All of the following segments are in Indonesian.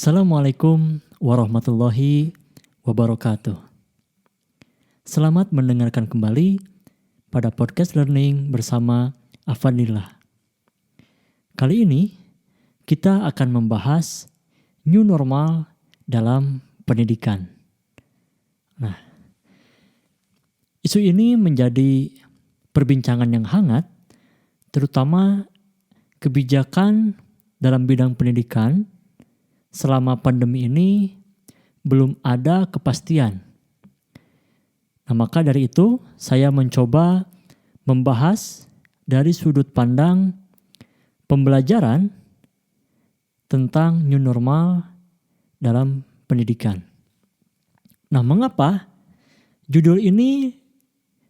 Assalamualaikum warahmatullahi wabarakatuh. Selamat mendengarkan kembali pada podcast learning bersama Afandillah. Kali ini kita akan membahas new normal dalam pendidikan. Nah, isu ini menjadi perbincangan yang hangat, terutama kebijakan dalam bidang pendidikan. Selama pandemi ini belum ada kepastian. Nah, maka dari itu saya mencoba membahas dari sudut pandang pembelajaran tentang new normal dalam pendidikan. Nah, mengapa judul ini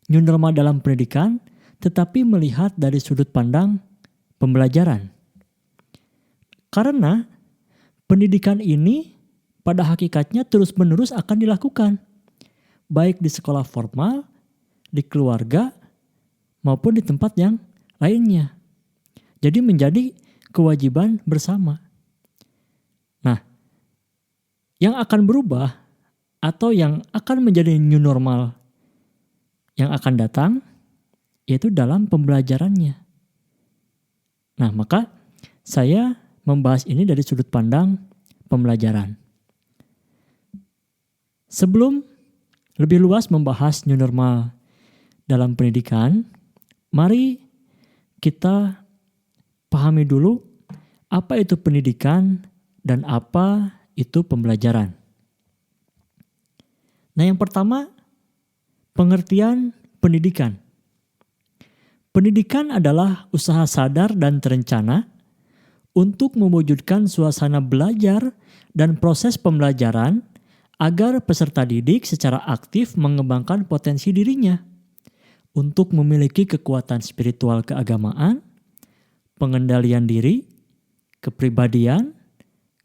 new normal dalam pendidikan tetapi melihat dari sudut pandang pembelajaran? Karena pendidikan ini pada hakikatnya terus-menerus akan dilakukan, baik di sekolah formal, di keluarga, maupun di tempat yang lainnya. Jadi menjadi kewajiban bersama. Nah, yang akan berubah atau yang akan menjadi new normal yang akan datang, yaitu dalam pembelajarannya. Nah, maka saya membahas ini dari sudut pandang pembelajaran. Sebelum lebih luas membahas new normal dalam pendidikan, mari kita pahami dulu apa itu pendidikan dan apa itu pembelajaran. Nah, yang pertama, pengertian pendidikan. Pendidikan adalah usaha sadar dan terencana untuk mewujudkan suasana belajar dan proses pembelajaran agar peserta didik secara aktif mengembangkan potensi dirinya untuk memiliki kekuatan spiritual keagamaan, pengendalian diri, kepribadian,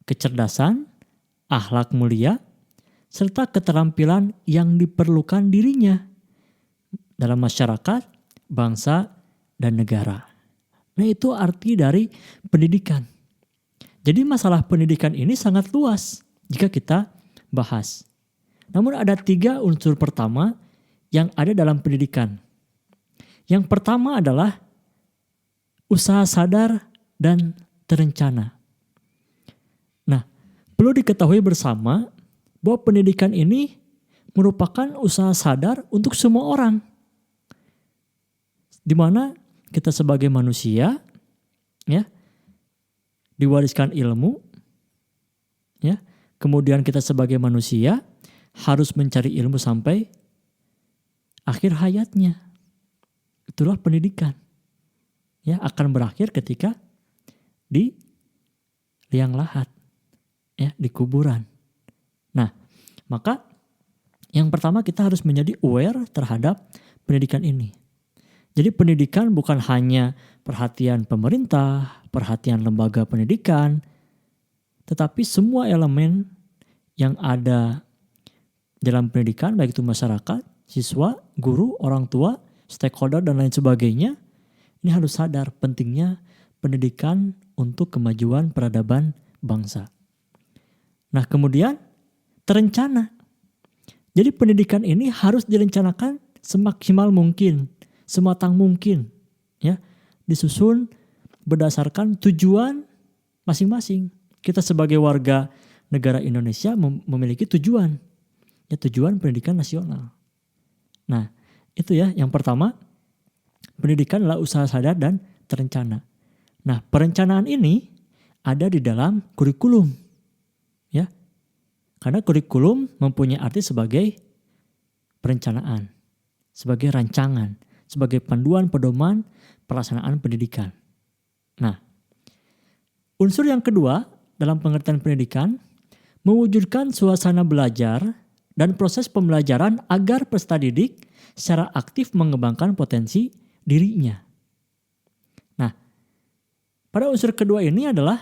kecerdasan, akhlak mulia, serta keterampilan yang diperlukan dirinya dalam masyarakat, bangsa, dan negara. Nah, itu arti dari pendidikan. Jadi masalah pendidikan ini sangat luas jika kita bahas. Namun ada 3 unsur pertama yang ada dalam pendidikan. Yang pertama adalah usaha sadar dan terencana. Nah, perlu diketahui bersama bahwa pendidikan ini merupakan usaha sadar untuk semua orang. Di mana kita sebagai manusia ya diwariskan ilmu ya. Kemudian kita sebagai manusia harus mencari ilmu sampai akhir hayatnya. Itulah pendidikan. Ya, akan berakhir ketika di liang lahat ya, di kuburan. Nah, maka yang pertama kita harus menjadi aware terhadap pendidikan ini. Jadi pendidikan bukan hanya perhatian pemerintah, perhatian lembaga pendidikan, tetapi semua elemen yang ada dalam pendidikan, baik itu masyarakat, siswa, guru, orang tua, stakeholder, dan lain sebagainya, ini harus sadar pentingnya pendidikan untuk kemajuan peradaban bangsa. Nah, kemudian terencana. Jadi pendidikan ini harus direncanakan semaksimal mungkin, sematang mungkin, ya, disusun berdasarkan tujuan masing-masing. Kita sebagai warga negara Indonesia memiliki tujuan, ya, tujuan pendidikan nasional. Nah, itu ya yang pertama, pendidikan adalah usaha sadar dan terencana. Nah, perencanaan ini ada di dalam kurikulum, ya, karena kurikulum mempunyai arti sebagai perencanaan, sebagai rancangan, sebagai panduan pedoman pelaksanaan pendidikan. Nah, unsur yang kedua dalam pengertian pendidikan, mewujudkan suasana belajar dan proses pembelajaran agar peserta didik secara aktif mengembangkan potensi dirinya. Nah, pada unsur kedua ini adalah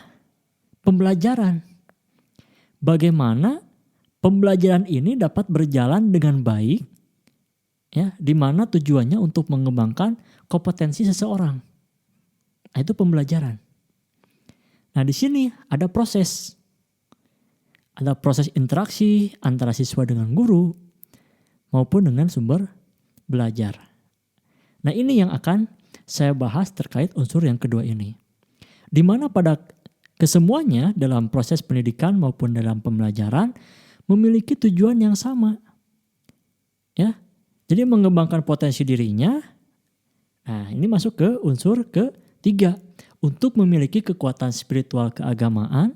pembelajaran. Bagaimana pembelajaran ini dapat berjalan dengan baik, ya, di mana tujuannya untuk mengembangkan kompetensi seseorang. Nah, itu pembelajaran. Nah, di sini ada proses. ada proses interaksi antara siswa dengan guru maupun dengan sumber belajar. Nah, ini yang akan saya bahas terkait unsur yang kedua ini. Di mana pada kesemuanya dalam proses pendidikan maupun dalam pembelajaran memiliki tujuan yang sama. Ya. Jadi mengembangkan potensi dirinya. Nah, ini masuk ke unsur ketiga. Untuk memiliki kekuatan spiritual keagamaan,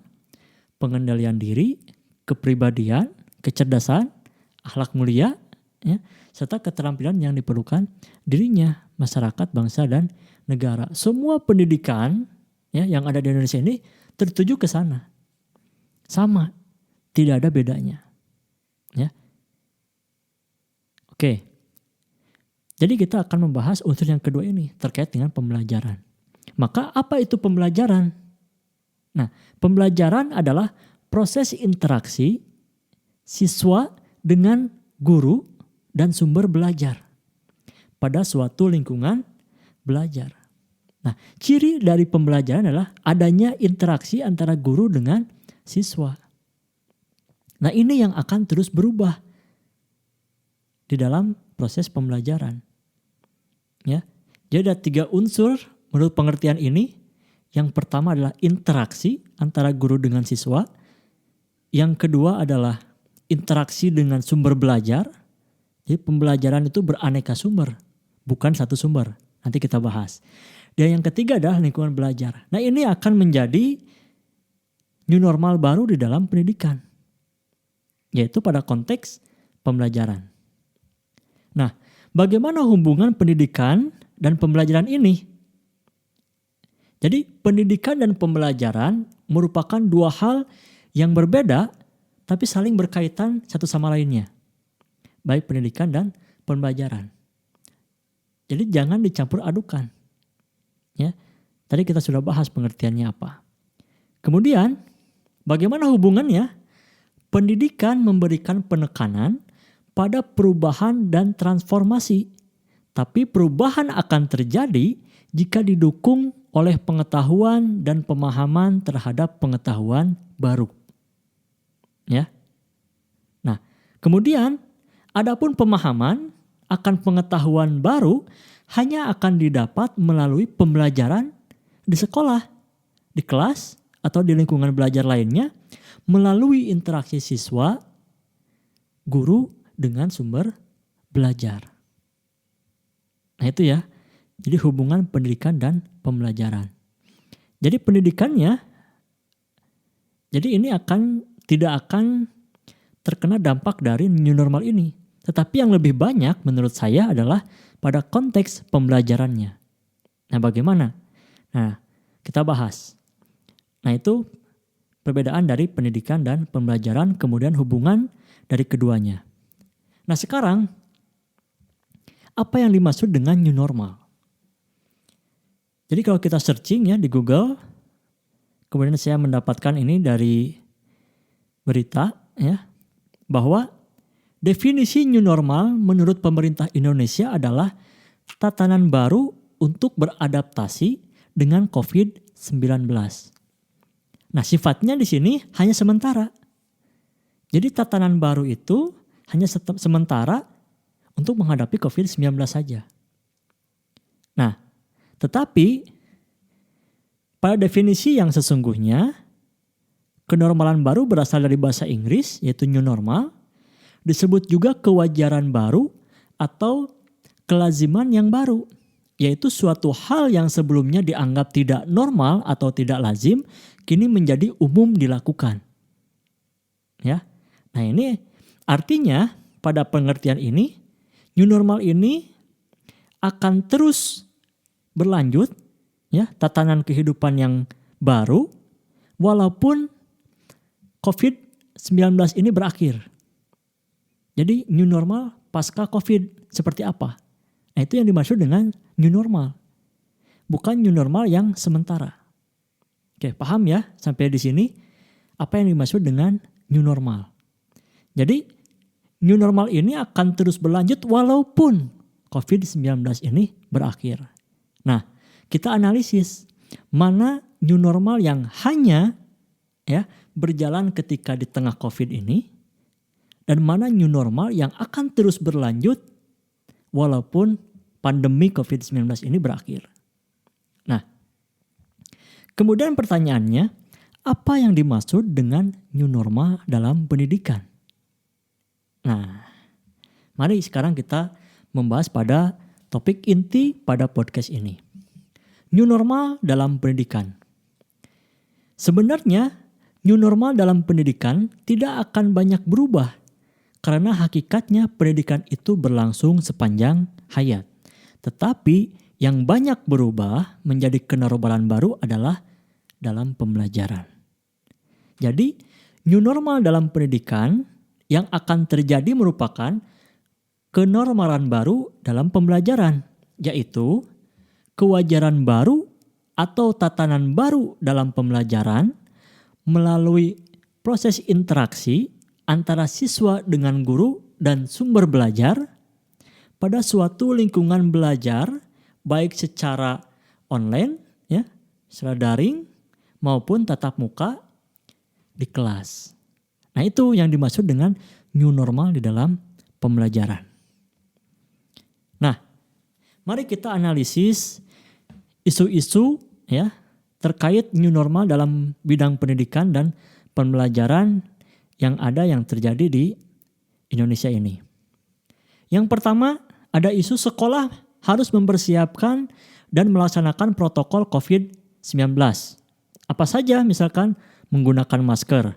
pengendalian diri, kepribadian, kecerdasan, akhlak mulia, ya, serta keterampilan yang diperlukan dirinya, masyarakat, bangsa, dan negara. Semua pendidikan ya, yang ada di Indonesia ini tertuju ke sana. Sama, tidak ada bedanya. Ya. Oke, jadi kita akan membahas unsur yang kedua ini terkait dengan pembelajaran. Maka apa itu pembelajaran? Nah, pembelajaran adalah proses interaksi siswa dengan guru dan sumber belajar pada suatu lingkungan belajar. Nah, ciri dari pembelajaran adalah adanya interaksi antara guru dengan siswa. Nah, ini yang akan terus berubah di dalam proses pembelajaran. Ya. Jadi ada 3 unsur menurut pengertian ini. Yang pertama adalah interaksi antara guru dengan siswa. Yang kedua adalah interaksi dengan sumber belajar. Jadi pembelajaran itu beraneka sumber, bukan satu sumber. Nanti kita bahas. Dan yang ketiga adalah lingkungan belajar. Nah, ini akan menjadi new normal baru di dalam pendidikan. Yaitu pada konteks pembelajaran. Nah, bagaimana hubungan pendidikan dan pembelajaran ini? Jadi pendidikan dan pembelajaran merupakan 2 hal yang berbeda tapi saling berkaitan satu sama lainnya. Baik pendidikan dan pembelajaran. Jadi jangan dicampur adukan. Ya. Tadi kita sudah bahas pengertiannya apa. Kemudian bagaimana hubungannya? Pendidikan memberikan penekanan pada perubahan dan transformasi. Tapi perubahan akan terjadi jika didukung oleh pengetahuan dan pemahaman terhadap pengetahuan baru. Ya. Nah, kemudian adapun pemahaman akan pengetahuan baru hanya akan didapat melalui pembelajaran di sekolah, di kelas, atau di lingkungan belajar lainnya melalui interaksi siswa, guru dengan sumber belajar. Nah, itu ya. Jadi hubungan pendidikan dan pembelajaran. Jadi pendidikannya, jadi ini tidak akan terkena dampak dari new normal ini. Tetapi yang lebih banyak menurut saya adalah pada konteks pembelajarannya. Nah, bagaimana? Nah, kita bahas. Nah, itu perbedaan dari pendidikan dan pembelajaran, kemudian hubungan dari keduanya. Nah, sekarang apa yang dimaksud dengan new normal? Jadi kalau kita searching ya di Google, kemudian saya mendapatkan ini dari berita ya, bahwa definisi new normal menurut pemerintah Indonesia adalah tatanan baru untuk beradaptasi dengan COVID-19. Nah, sifatnya di sini hanya sementara. Jadi tatanan baru itu hanya sementara untuk menghadapi COVID-19 saja. Nah, tetapi pada definisi yang sesungguhnya, kenormalan baru berasal dari bahasa Inggris yaitu new normal, disebut juga kewajaran baru atau kelaziman yang baru, yaitu suatu hal yang sebelumnya dianggap tidak normal atau tidak lazim, kini menjadi umum dilakukan. Ya. Nah, ini artinya pada pengertian ini, new normal ini akan terus berlanjut, ya, tatanan kehidupan yang baru, walaupun COVID-19 ini berakhir. Jadi new normal pasca COVID seperti apa? Nah, itu yang dimaksud dengan new normal. Bukan new normal yang sementara. Oke, paham ya sampai di sini apa yang dimaksud dengan new normal. Jadi new normal ini akan terus berlanjut walaupun COVID-19 ini berakhir. Nah, kita analisis mana new normal yang hanya ya berjalan ketika di tengah COVID ini, dan mana new normal yang akan terus berlanjut walaupun pandemi COVID-19 ini berakhir. Nah, kemudian pertanyaannya, apa yang dimaksud dengan new normal dalam pendidikan? Nah, mari sekarang kita membahas pada topik inti pada podcast ini. New normal dalam pendidikan. Sebenarnya, new normal dalam pendidikan tidak akan banyak berubah karena hakikatnya pendidikan itu berlangsung sepanjang hayat. Tetapi yang banyak berubah menjadi kenormalan baru adalah dalam pembelajaran. Jadi, new normal dalam pendidikan yang akan terjadi merupakan kenormalan baru dalam pembelajaran, yaitu kewajaran baru atau tatanan baru dalam pembelajaran melalui proses interaksi antara siswa dengan guru dan sumber belajar pada suatu lingkungan belajar baik secara online, ya, secara daring maupun tatap muka di kelas. Nah, itu yang dimaksud dengan new normal di dalam pembelajaran. Nah, mari kita analisis isu-isu ya terkait new normal dalam bidang pendidikan dan pembelajaran yang terjadi di Indonesia ini. Yang pertama, ada isu sekolah harus mempersiapkan dan melaksanakan protokol COVID-19. Apa saja? Misalkan menggunakan masker,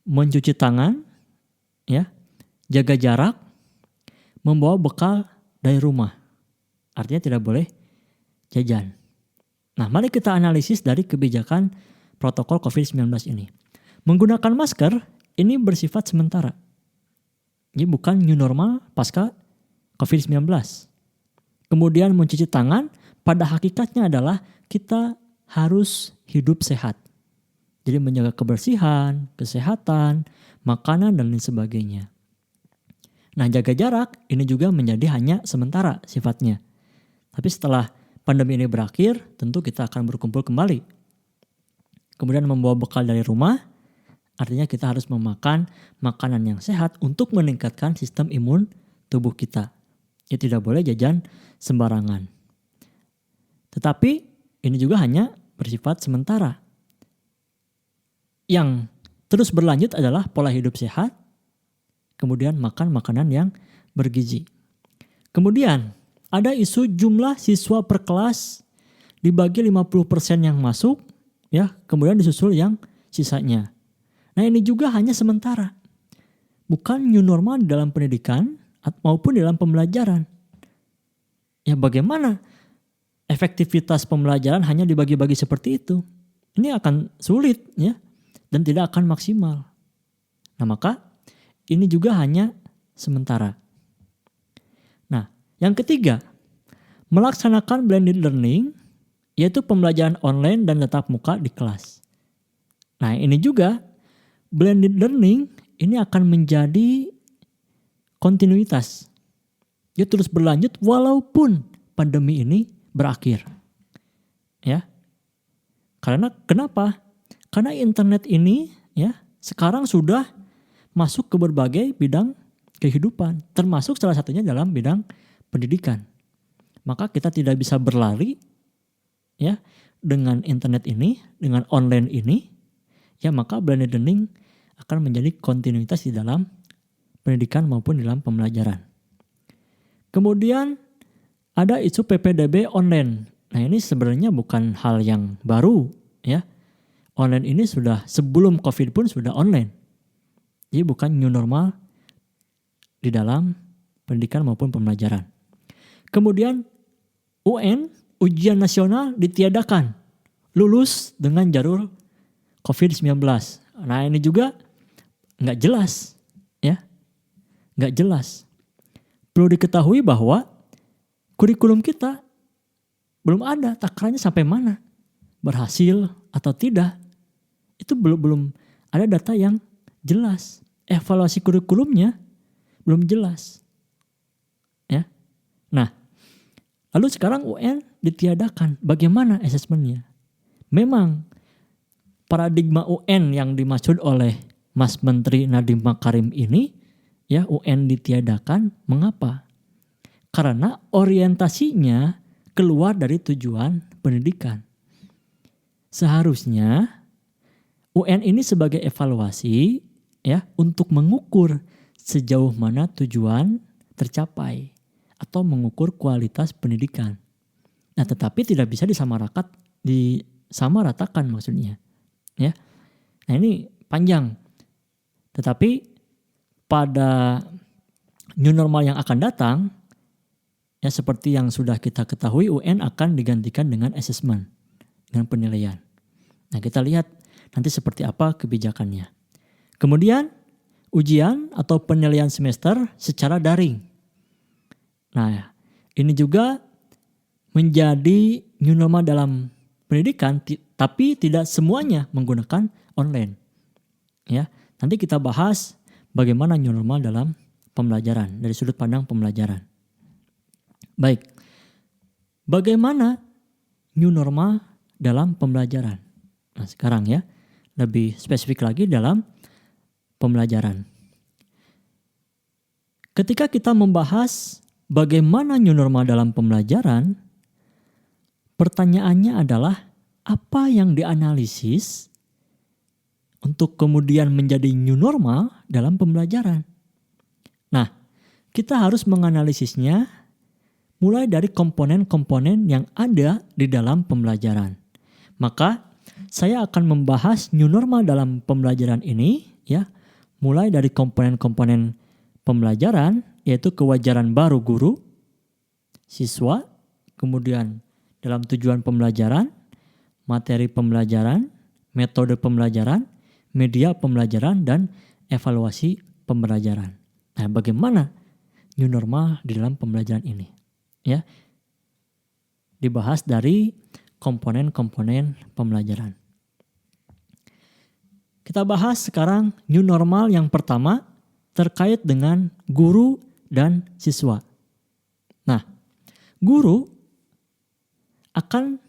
mencuci tangan, ya, jaga jarak, membawa bekal dari rumah. Artinya tidak boleh jajan. Nah, mari kita analisis dari kebijakan protokol COVID-19 ini. Menggunakan masker ini bersifat sementara. Ini bukan new normal pasca COVID-19. Kemudian mencuci tangan pada hakikatnya adalah kita harus hidup sehat. Jadi menjaga kebersihan, kesehatan, makanan dan lain sebagainya. Nah, jaga jarak ini juga menjadi hanya sementara sifatnya. Tapi setelah pandemi ini berakhir, tentu kita akan berkumpul kembali. Kemudian membawa bekal dari rumah, artinya kita harus memakan makanan yang sehat untuk meningkatkan sistem imun tubuh kita. Ya, tidak boleh jajan sembarangan. Tetapi ini juga hanya bersifat sementara. Yang terus berlanjut adalah pola hidup sehat, kemudian makan makanan yang bergizi. Kemudian ada isu jumlah siswa per kelas dibagi 50% yang masuk, ya, kemudian disusul yang sisanya. Nah, ini juga hanya sementara. Bukan new normal di dalam pendidikan maupun dalam pembelajaran. Ya, bagaimana efektivitas pembelajaran hanya dibagi-bagi seperti itu? Ini akan sulit, ya, dan tidak akan maksimal. Nah, maka ini juga hanya sementara. Nah, yang ketiga, melaksanakan blended learning, yaitu pembelajaran online dan tatap muka di kelas. Nah, ini juga blended learning ini akan menjadi kontinuitas. Dia terus berlanjut walaupun pandemi ini berakhir. Ya. Karena kenapa? Karena internet ini ya sekarang sudah masuk ke berbagai bidang kehidupan, termasuk salah satunya dalam bidang pendidikan. Maka kita tidak bisa berlari ya dengan internet ini, dengan online ini, ya maka blended learning akan menjadi kontinuitas di dalam pendidikan maupun dalam pembelajaran. Kemudian ada isu PPDB online. Nah, ini sebenarnya bukan hal yang baru ya. Online ini sudah sebelum COVID pun sudah online. Jadi bukan new normal di dalam pendidikan maupun pembelajaran. Kemudian UN, ujian nasional ditiadakan. Lulus dengan jalur COVID-19. Nah, ini juga nggak jelas. Ya, nggak jelas. Perlu diketahui bahwa kurikulum kita belum ada takarannya sampai mana. Berhasil atau tidak. Itu belum ada data yang jelas. Evaluasi kurikulumnya belum jelas. Ya. Nah, lalu sekarang UN ditiadakan. Bagaimana asesmennya? Memang paradigma UN yang dimaksud oleh Mas Menteri Nadiem Makarim ini, ya UN ditiadakan. Mengapa? Karena orientasinya keluar dari tujuan pendidikan. Seharusnya UN ini sebagai evaluasi ya untuk mengukur sejauh mana tujuan tercapai atau mengukur kualitas pendidikan. Nah, tetapi tidak bisa disamaratakan maksudnya. Ya. Nah, ini panjang. Tetapi pada new normal yang akan datang, ya seperti yang sudah kita ketahui, UN akan digantikan dengan assessment, dengan penilaian. Nah, kita lihat nanti seperti apa kebijakannya. Kemudian ujian atau penilaian semester secara daring. Nah, ini juga menjadi new normal dalam pendidikan, tapi tidak semuanya menggunakan online. Ya, nanti kita bahas bagaimana new normal dalam pembelajaran dari sudut pandang pembelajaran. Baik, bagaimana new normal dalam pembelajaran? Nah, sekarang ya, lebih spesifik lagi dalam pembelajaran. Ketika kita membahas bagaimana new normal dalam pembelajaran, pertanyaannya adalah apa yang dianalisis untuk kemudian menjadi new normal dalam pembelajaran. Nah, kita harus menganalisisnya mulai dari komponen-komponen yang ada di dalam pembelajaran. Maka saya akan membahas new normal dalam pembelajaran ini ya, mulai dari komponen-komponen pembelajaran, yaitu kewajaran baru guru, siswa, kemudian dalam tujuan pembelajaran, materi pembelajaran, metode pembelajaran, media pembelajaran, dan evaluasi pembelajaran. Nah, bagaimana new normal di dalam pembelajaran ini? Ya, dibahas dari komponen-komponen pembelajaran. Kita bahas sekarang new normal yang pertama terkait dengan guru dan siswa. Nah, guru akan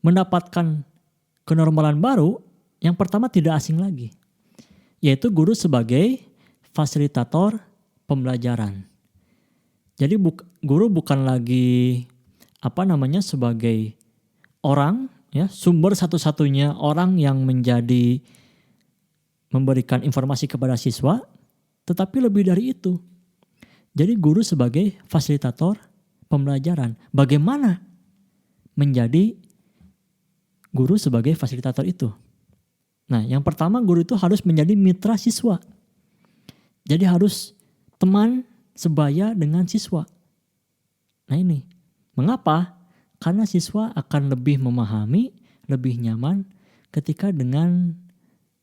mendapatkan kenormalan baru yang pertama tidak asing lagi, yaitu guru sebagai fasilitator pembelajaran. Jadi guru bukan lagi sebagai orang ya, sumber satu-satunya orang yang memberikan informasi kepada siswa, tetapi lebih dari itu. Jadi guru sebagai fasilitator pembelajaran. Bagaimana menjadi guru sebagai fasilitator itu? Nah, yang pertama guru itu harus menjadi mitra siswa. Jadi harus teman sebaya dengan siswa. Nah ini, mengapa? Karena siswa akan lebih memahami, lebih nyaman ketika dengan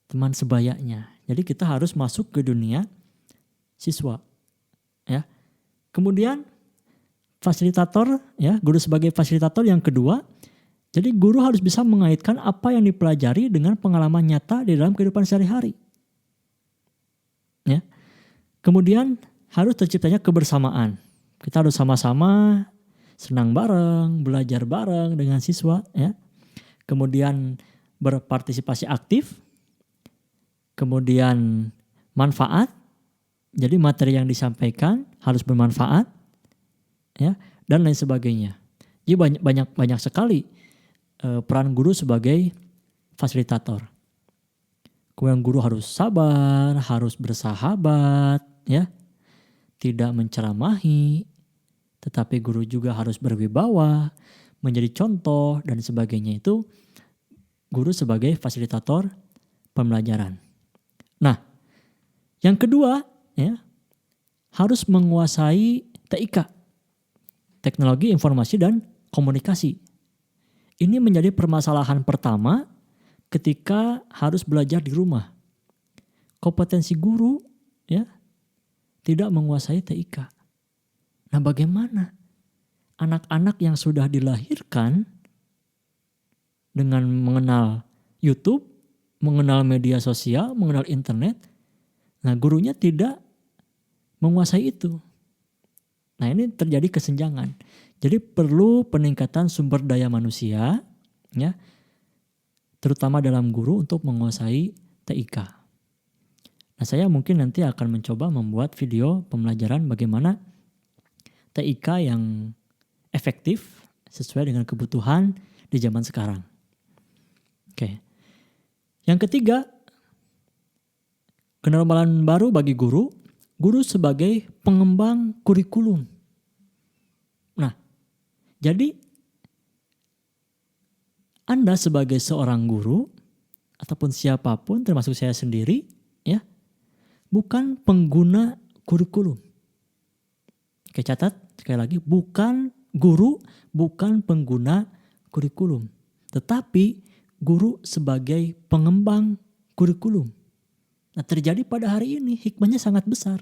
teman sebayanya. Jadi kita harus masuk ke dunia siswa. Ya. Kemudian fasilitator, ya, guru sebagai fasilitator yang kedua. Jadi guru harus bisa mengaitkan apa yang dipelajari dengan pengalaman nyata di dalam kehidupan sehari-hari. Ya. Kemudian harus terciptanya kebersamaan. Kita harus sama-sama senang bareng, belajar bareng dengan siswa, ya. Kemudian berpartisipasi aktif. Kemudian manfaat. Jadi materi yang disampaikan harus bermanfaat, ya, dan lain sebagainya. Jadi banyak sekali peran guru sebagai fasilitator. Kemudian guru harus sabar, harus bersahabat, ya, tidak menceramahi, tetapi guru juga harus berwibawa, menjadi contoh dan sebagainya. Itu guru sebagai fasilitator pembelajaran. Nah, yang kedua, ya, harus menguasai TIK, teknologi informasi dan komunikasi. Ini menjadi permasalahan pertama ketika harus belajar di rumah. Kompetensi guru, ya, tidak menguasai TIK. Nah, bagaimana anak-anak yang sudah dilahirkan dengan mengenal YouTube, mengenal media sosial, mengenal internet, nah gurunya tidak menguasai itu. Nah, ini terjadi kesenjangan. Jadi perlu peningkatan sumber daya manusia, ya, terutama dalam guru untuk menguasai TIK. Nah, saya mungkin nanti akan mencoba membuat video pembelajaran bagaimana TIK yang efektif sesuai dengan kebutuhan di zaman sekarang. Oke. Yang ketiga, kenormalan baru bagi guru sebagai pengembang kurikulum. Nah, jadi Anda sebagai seorang guru ataupun siapapun termasuk saya sendiri ya, bukan pengguna kurikulum. Oke, catat sekali lagi, bukan guru, bukan pengguna kurikulum, tetapi guru sebagai pengembang kurikulum. Nah, terjadi pada hari ini hikmahnya sangat besar.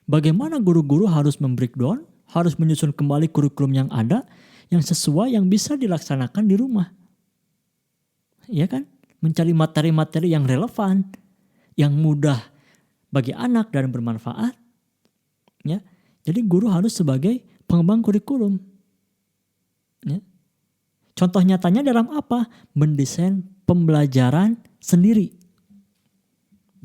Bagaimana guru-guru harus membreakdown, harus menyusun kembali kurikulum yang ada, yang sesuai, yang bisa dilaksanakan di rumah. Ya kan? Mencari materi-materi yang relevan, yang mudah bagi anak dan bermanfaat. Ya. Jadi guru harus sebagai pengembang kurikulum. Ya. Contoh nyatanya dalam apa? Mendesain pembelajaran sendiri.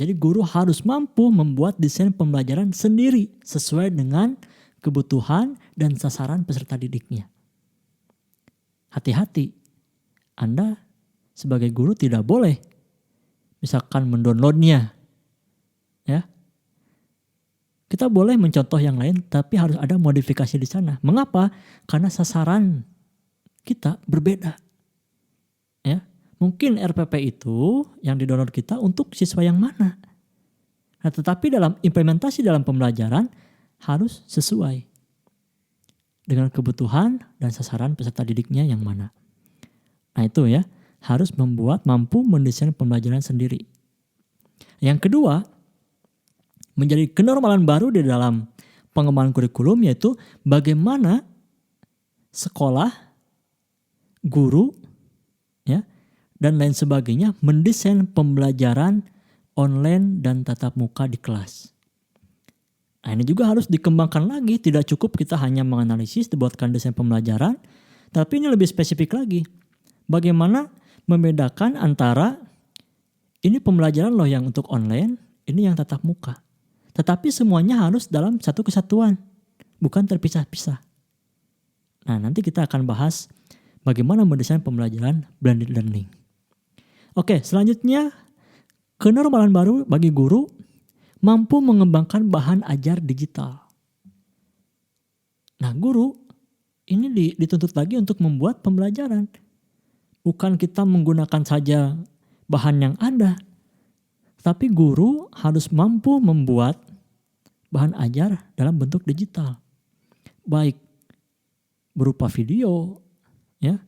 Jadi guru harus mampu membuat desain pembelajaran sendiri sesuai dengan kebutuhan dan sasaran peserta didiknya. Hati-hati, Anda sebagai guru tidak boleh misalkan mendownloadnya. Ya. Kita boleh mencontoh yang lain, tapi harus ada modifikasi di sana. Mengapa? Karena sasaran kita berbeda. Ya. Mungkin RPP itu yang didownload kita untuk siswa yang mana. Nah, tetapi dalam implementasi dalam pembelajaran harus sesuai dengan kebutuhan dan sasaran peserta didiknya yang mana. Nah, itu ya, harus mampu mendesain pembelajaran sendiri. Yang kedua, menjadi kenormalan baru di dalam pengembangan kurikulum yaitu bagaimana sekolah, guru, ya, dan lain sebagainya mendesain pembelajaran online dan tatap muka di kelas. Nah, ini juga harus dikembangkan lagi. Tidak cukup kita hanya menganalisis, dibuatkan desain pembelajaran, tapi ini lebih spesifik lagi. Bagaimana membedakan antara ini pembelajaran loh yang untuk online, ini yang tatap muka. Tetapi semuanya harus dalam satu kesatuan, bukan terpisah-pisah. Nah, nanti kita akan bahas bagaimana mendesain pembelajaran blended learning. Oke, selanjutnya kenormalan baru bagi guru mampu mengembangkan bahan ajar digital. Nah, guru ini dituntut lagi untuk membuat pembelajaran. Bukan kita menggunakan saja bahan yang ada, tapi guru harus mampu membuat bahan ajar dalam bentuk digital. Baik berupa video, ya,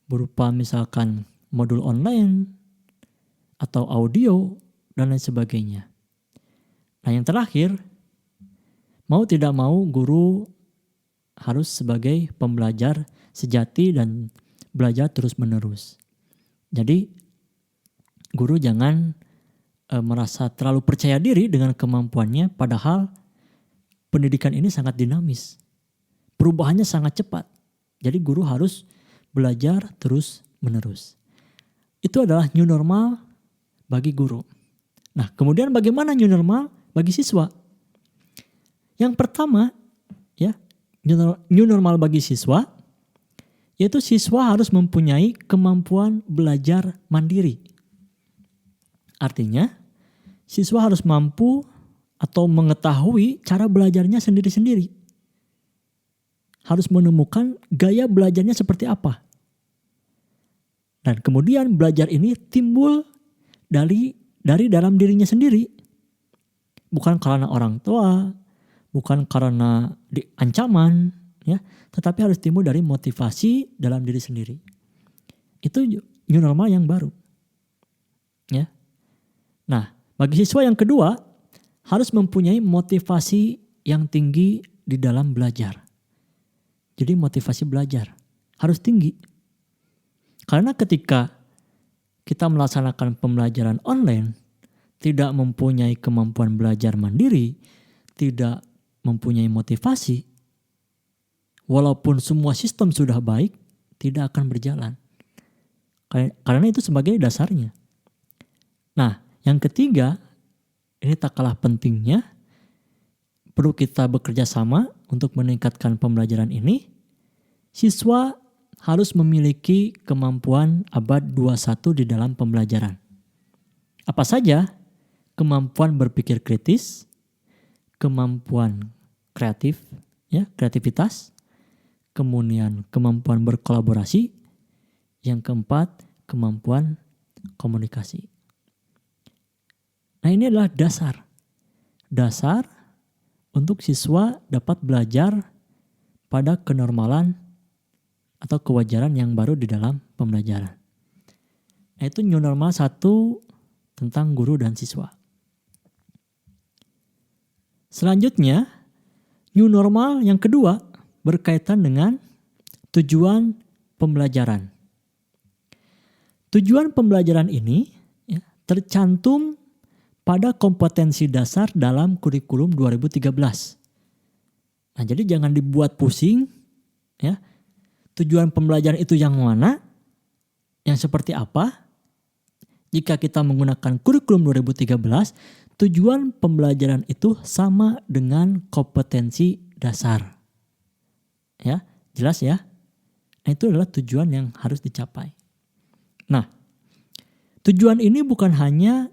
berupa misalkan modul online, atau audio, dan lain sebagainya. Nah, yang terakhir, mau tidak mau guru harus sebagai pembelajar sejati dan belajar terus-menerus. Jadi, guru jangan merasa terlalu percaya diri dengan kemampuannya, padahal pendidikan ini sangat dinamis. Perubahannya sangat cepat. Jadi, guru harus belajar terus-menerus. Itu adalah new normal bagi guru. Nah, kemudian bagaimana new normal bagi siswa? Yang pertama, ya, new normal bagi siswa, yaitu siswa harus mempunyai kemampuan belajar mandiri. Artinya, siswa harus mampu atau mengetahui cara belajarnya sendiri-sendiri. Harus menemukan gaya belajarnya seperti apa. Dan kemudian belajar ini timbul dari dalam dirinya sendiri. Bukan karena orang tua, bukan karena ancaman, ya, tetapi harus timbul dari motivasi dalam diri sendiri. Itu new normal yang baru. Ya. Nah, bagi siswa yang kedua harus mempunyai motivasi yang tinggi di dalam belajar. Jadi motivasi belajar harus tinggi. Karena ketika kita melaksanakan pembelajaran online, tidak mempunyai kemampuan belajar mandiri, tidak mempunyai motivasi, walaupun semua sistem sudah baik, tidak akan berjalan. Karena itu sebagai dasarnya. Nah, yang ketiga, ini tak kalah pentingnya, perlu kita bekerja sama untuk meningkatkan pembelajaran ini. Siswa harus memiliki kemampuan abad 21 di dalam pembelajaran. Apa saja? Kemampuan berpikir kritis, kemampuan kreativitas, kemudian kemampuan berkolaborasi, yang keempat, kemampuan komunikasi. Nah, ini adalah dasar untuk siswa dapat belajar pada kenormalan atau kewajaran yang baru di dalam pembelajaran. Nah, itu new normal 1 tentang guru dan siswa. Selanjutnya, new normal yang kedua berkaitan dengan tujuan pembelajaran. Tujuan pembelajaran ini tercantum pada kompetensi dasar dalam kurikulum 2013. Nah, jadi jangan dibuat pusing ya. Tujuan pembelajaran itu yang mana? Yang seperti apa? Jika kita menggunakan kurikulum 2013, tujuan pembelajaran itu sama dengan kompetensi dasar. Ya, jelas ya? Nah, itu adalah tujuan yang harus dicapai. Nah, tujuan ini bukan hanya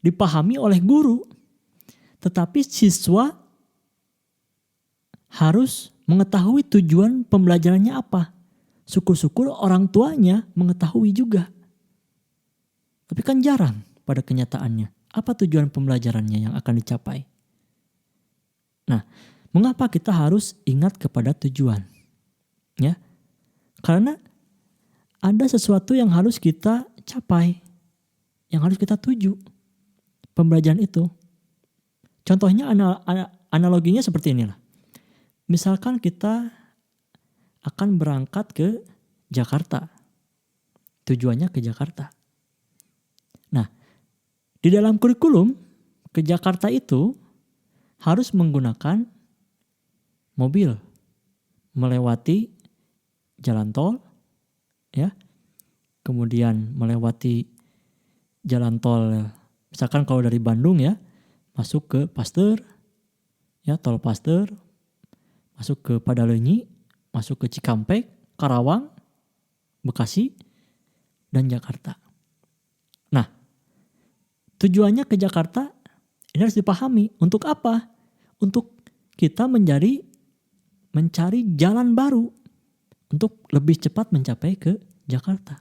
dipahami oleh guru, tetapi siswa harus mengetahui tujuan pembelajarannya apa. Syukur-syukur orang tuanya mengetahui juga. Tapi kan jarang pada kenyataannya. Apa tujuan pembelajarannya yang akan dicapai? Nah, mengapa kita harus ingat kepada tujuan? Ya, karena ada sesuatu yang harus kita capai, yang harus kita tuju. Pembelajaran itu. Contohnya analoginya seperti inilah. Misalkan kita akan berangkat ke Jakarta. Tujuannya ke Jakarta. Nah, di dalam kurikulum ke Jakarta itu harus menggunakan mobil, melewati jalan tol, ya, kemudian melewati jalan tol, misalkan kalau dari Bandung ya, masuk ke Pasteur, ya tol Pasteur, masuk ke Padalenyi, masuk ke Cikampek, Karawang, Bekasi, dan Jakarta. Nah, tujuannya ke Jakarta ini harus dipahami. Untuk apa? Untuk kita mencari jalan baru untuk lebih cepat mencapai ke Jakarta.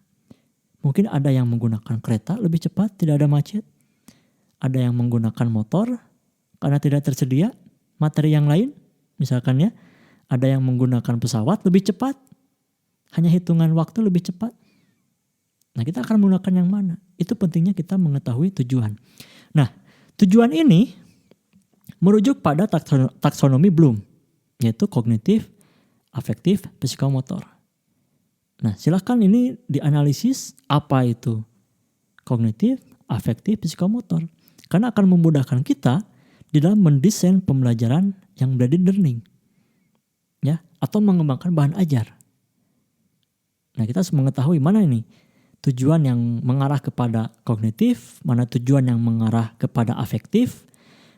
Mungkin ada yang menggunakan kereta lebih cepat, tidak ada macet. Ada yang menggunakan motor karena tidak tersedia materi yang lain. Misalkan ya, ada yang menggunakan pesawat lebih cepat. Hanya hitungan waktu lebih cepat. Nah, kita akan menggunakan yang mana? Itu pentingnya kita mengetahui tujuan. Nah, tujuan ini merujuk pada taksonomi Bloom, yaitu kognitif, afektif, psikomotor. Nah, silakan ini dianalisis apa itu kognitif, afektif, psikomotor. Karena akan memudahkan kita di dalam mendesain pembelajaran yang blended learning. Ya, atau mengembangkan bahan ajar. Nah, kita harus mengetahui mana ini tujuan yang mengarah kepada kognitif, mana tujuan yang mengarah kepada afektif,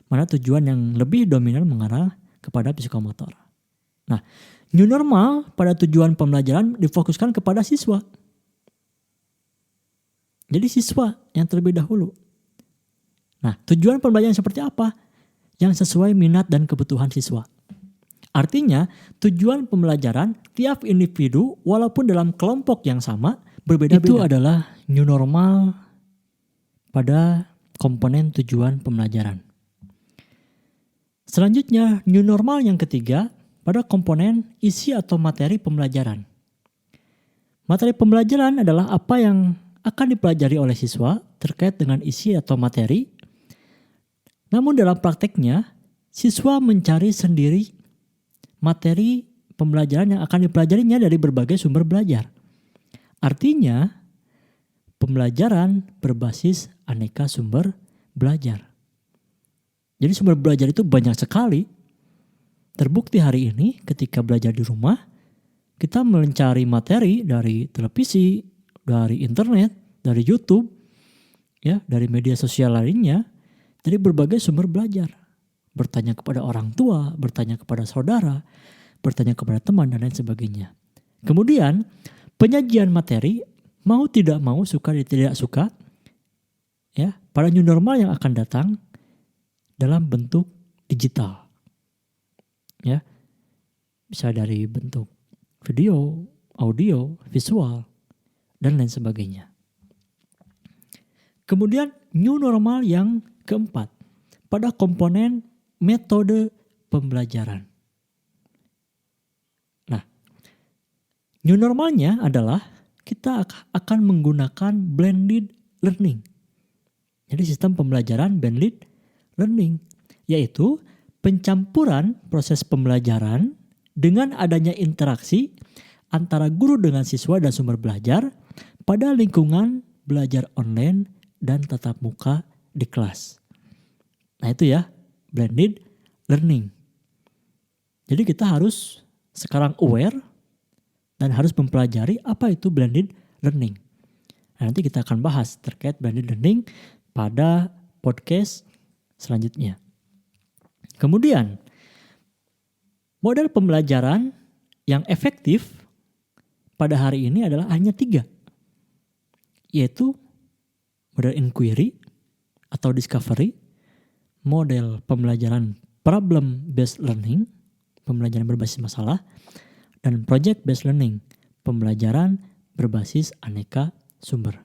mana tujuan yang lebih dominan mengarah kepada psikomotor. Nah, new normal pada tujuan pembelajaran difokuskan kepada siswa. Jadi siswa yang terlebih dahulu. Nah, tujuan pembelajaran seperti apa? Yang sesuai minat dan kebutuhan siswa. Artinya, tujuan pembelajaran tiap individu walaupun dalam kelompok yang sama berbeda-beda. Itu adalah new normal pada komponen tujuan pembelajaran. Selanjutnya, new normal yang ketiga pada komponen isi atau materi pembelajaran. Materi pembelajaran adalah apa yang akan dipelajari oleh siswa terkait dengan isi atau materi. Namun dalam prakteknya, siswa mencari sendiri materi pembelajaran yang akan dipelajarinya dari berbagai sumber belajar. Artinya, pembelajaran berbasis aneka sumber belajar. Jadi sumber belajar itu banyak sekali. Terbukti hari ini ketika belajar di rumah, kita mencari materi dari televisi, dari internet, dari YouTube, ya, dari media sosial lainnya, dari berbagai sumber belajar. Bertanya kepada orang tua, bertanya kepada saudara, bertanya kepada teman dan lain sebagainya. Kemudian penyajian materi mau tidak mau, suka tidak suka, ya, pada new normal yang akan datang dalam bentuk digital. Ya. Bisa dari bentuk video, audio, visual, dan lain sebagainya. Kemudian new normal yang keempat, pada komponen metode pembelajaran. Nah, new normalnya adalah kita akan menggunakan blended learning. Jadi sistem pembelajaran blended learning, yaitu pencampuran proses pembelajaran dengan adanya interaksi antara guru dengan siswa dan sumber belajar pada lingkungan belajar online dan tatap muka di kelas. Nah itu ya, blended learning. Jadi kita harus sekarang aware dan harus mempelajari apa itu blended learning. Nah, nanti kita akan bahas terkait blended learning pada podcast selanjutnya. Kemudian, model pembelajaran yang efektif pada hari ini adalah hanya 3. Yaitu model inquiry atau discovery, model pembelajaran problem based learning, pembelajaran berbasis masalah, dan project based learning, pembelajaran berbasis aneka sumber.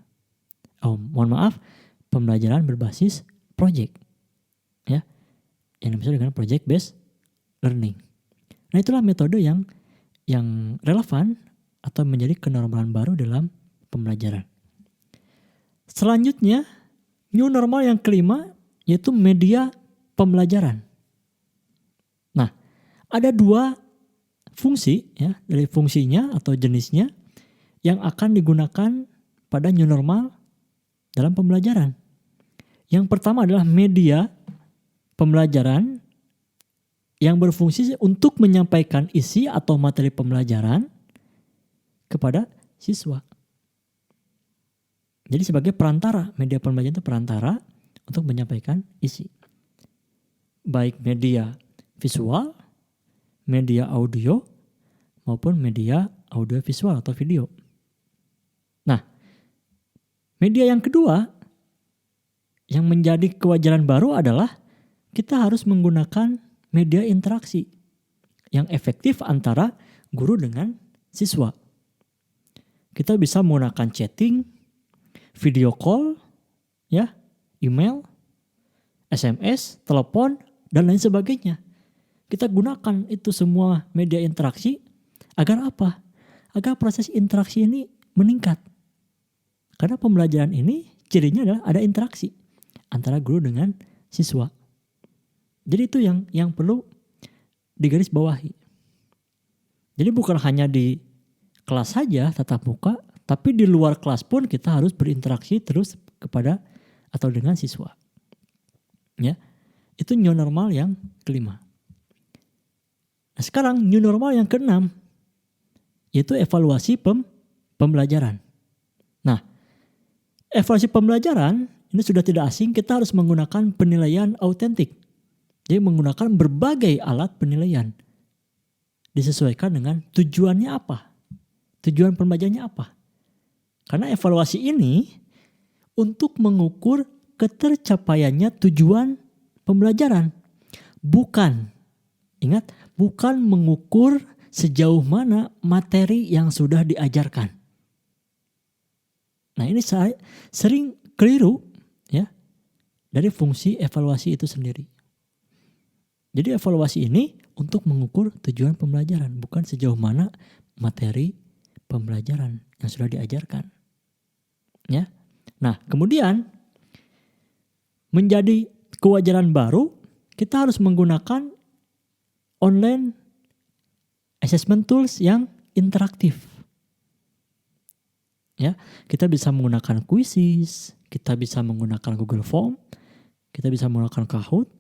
Pembelajaran berbasis project. Ya. Yang disebut dengan project based learning. Nah, itulah metode yang relevan atau menjadi kenormalan baru dalam pembelajaran. Selanjutnya, new normal yang kelima yaitu media pembelajaran. Nah, ada 2 fungsi ya, dari fungsinya atau jenisnya yang akan digunakan pada new normal dalam pembelajaran. Yang pertama adalah media pembelajaran yang berfungsi untuk menyampaikan isi atau materi pembelajaran kepada siswa. Jadi sebagai perantara, media pembelajaran itu perantara untuk menyampaikan isi. Baik media visual, media audio, maupun media audio visual atau video. Nah, media yang kedua yang menjadi kewajaran baru adalah kita harus menggunakan media interaksi yang efektif antara guru dengan siswa. Kita bisa menggunakan chatting, video call, ya, email, SMS, telepon, dan lain sebagainya. Kita gunakan itu semua media interaksi agar apa? Agar proses interaksi ini meningkat. Karena pembelajaran ini cirinya adalah ada interaksi antara guru dengan siswa. Jadi itu yang perlu digarisbawahi. Jadi bukan hanya di kelas saja tatap muka, tapi di luar kelas pun kita harus berinteraksi terus kepada atau dengan siswa. Ya, itu new normal yang kelima. Nah, sekarang new normal yang keenam yaitu evaluasi pembelajaran. Nah, evaluasi pembelajaran ini sudah tidak asing, kita harus menggunakan penilaian autentik. Jadi menggunakan berbagai alat penilaian. Disesuaikan dengan tujuannya apa. Tujuan pembelajarannya apa. Karena evaluasi ini untuk mengukur ketercapaiannya tujuan pembelajaran. Bukan, ingat, bukan mengukur sejauh mana materi yang sudah diajarkan. Nah, ini saya sering keliru ya dari fungsi evaluasi itu sendiri. Jadi evaluasi ini untuk mengukur tujuan pembelajaran, bukan sejauh mana materi pembelajaran yang sudah diajarkan. Ya. Nah, kemudian menjadi kewajaran baru, kita harus menggunakan online assessment tools yang interaktif. Ya, kita bisa menggunakan quizzes, kita bisa menggunakan Google Form, kita bisa menggunakan Kahoot,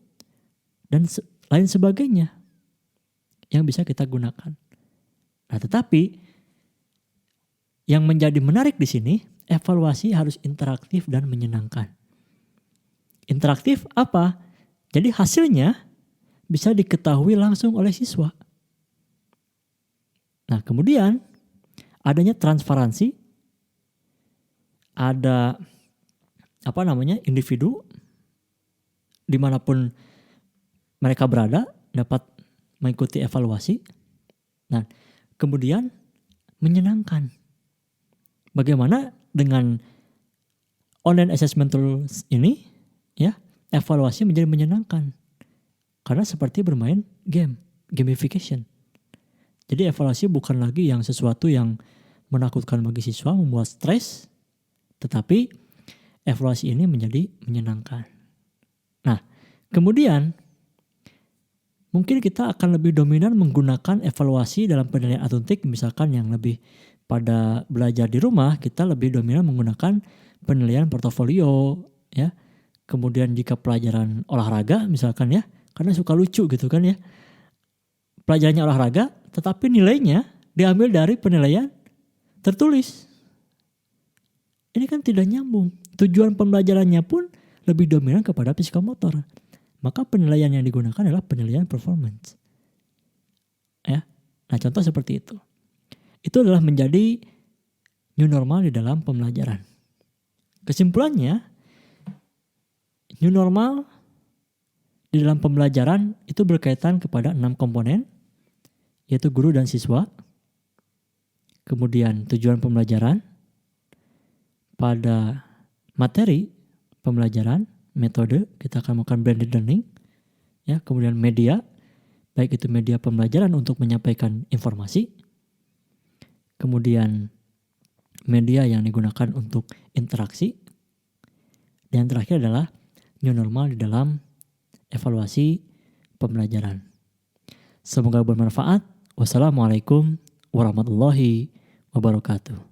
dan lain sebagainya yang bisa kita gunakan. Nah, tetapi yang menjadi menarik di sini evaluasi harus interaktif dan menyenangkan. Interaktif apa? Jadi hasilnya bisa diketahui langsung oleh siswa. Nah, kemudian adanya transparansi, ada individu dimanapun mereka berada dapat mengikuti evaluasi. Nah, kemudian menyenangkan. Bagaimana dengan online assessment tools ini, ya, evaluasi menjadi menyenangkan. Karena seperti bermain game, gamification. Jadi evaluasi bukan lagi yang sesuatu yang menakutkan bagi siswa, membuat stres, tetapi evaluasi ini menjadi menyenangkan. Nah, kemudian mungkin kita akan lebih dominan menggunakan evaluasi dalam penilaian autentik, misalkan yang lebih pada belajar di rumah, kita lebih dominan menggunakan penilaian portofolio, ya. Kemudian jika pelajaran olahraga misalkan ya, karena suka lucu gitu kan ya. Pelajarannya olahraga, tetapi nilainya diambil dari penilaian tertulis. Ini kan tidak nyambung. Tujuan pembelajarannya pun lebih dominan kepada psikomotor. Maka penilaian yang digunakan adalah penilaian performance. Ya. Nah, contoh seperti itu. Itu adalah menjadi new normal di dalam pembelajaran. Kesimpulannya, new normal di dalam pembelajaran itu berkaitan kepada 6 komponen, yaitu guru dan siswa. Kemudian tujuan pembelajaran, pada materi pembelajaran, metode, kita akan melakukan blended learning, ya. Kemudian media, baik itu media pembelajaran untuk menyampaikan informasi, kemudian media yang digunakan untuk interaksi, dan terakhir adalah new normal di dalam evaluasi pembelajaran. Semoga bermanfaat. Wassalamualaikum warahmatullahi wabarakatuh.